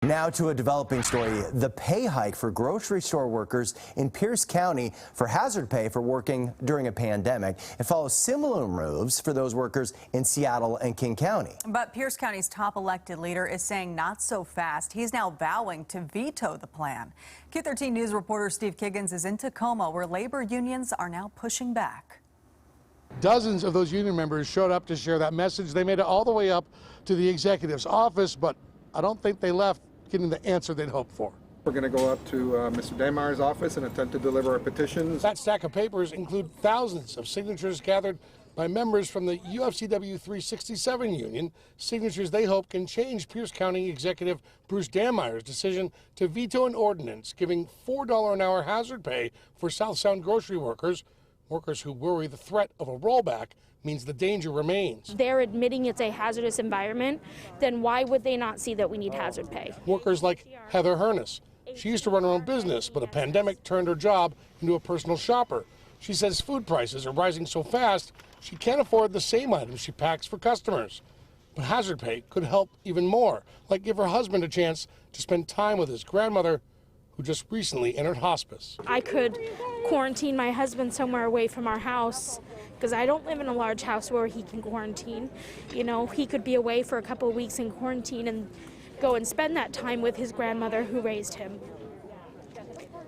Now to a developing story, the pay hike for grocery store workers in Pierce County for hazard pay for working during a pandemic. It follows similar moves for those workers in Seattle and King County. But Pierce County's top elected leader is saying not so fast. He's now vowing to veto the plan. Q13 News reporter Steve Kiggins is in Tacoma, where labor unions are now pushing back. Dozens of those union members showed up to share that message. They made it all the way up to the executive's office, but I don't think they left getting the answer they'd hoped for. We're going to go up to Mr. Dammeier's office and attempt to deliver our petitions. That stack of papers include thousands of signatures gathered by members from the UFCW 367 union, signatures they hope can change Pierce County Executive Bruce Dammeier's decision to veto an ordinance giving $4 an hour hazard pay for South Sound grocery workers who worry the threat of a rollback means the danger remains. They're admitting it's a hazardous environment, then why would they not see that we need hazard pay? Workers like Heather Hernus. She used to run her own business, but a pandemic turned her job into a personal shopper. She says food prices are rising so fast, she can't afford the same items she packs for customers. But hazard pay could help even more, like give her husband a chance to spend time with his grandmother, who just recently entered hospice. I could quarantine my husband somewhere away from our house because I don't live in a large house where he can quarantine. You know, he could be away for a couple of weeks in quarantine and go and spend that time with his grandmother who raised him.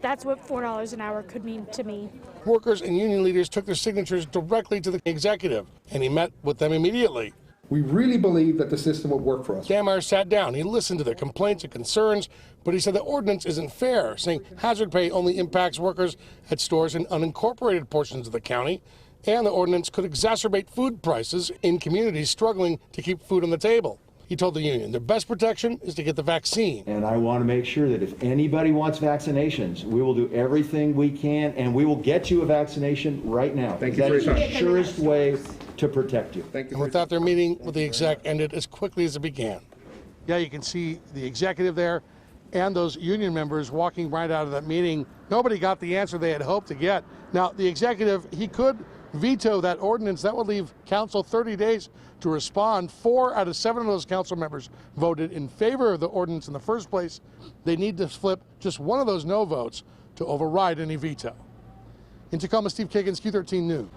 That's what $4 an hour could mean to me. Workers and union leaders took their signatures directly to the executive, and he met with them immediately. We really believe that the system would work for us. Dammeier sat down. He listened to their complaints and concerns, but he said the ordinance isn't fair, saying hazard pay only impacts workers at stores in unincorporated portions of the county, and the ordinance could exacerbate food prices in communities struggling to keep food on the table. He told the union their best protection is to get the vaccine. And I want to make sure that if anybody wants vaccinations, we will do everything we can, and we will get you a vaccination right now. Thank you that for is your the time. surest way to protect you. Thank you. And with that, their meeting with the exec ended as quickly as it began. Yeah, you can see the executive there and those union members walking right out of that meeting. Nobody got the answer they had hoped to get. Now, the executive, he could veto that ordinance. That would leave council 30 days to respond. 4 out of 7 of those council members voted in favor of the ordinance in the first place. They need to flip just one of those no votes to override any veto. In Tacoma, Steve Kiggins, Q13 News.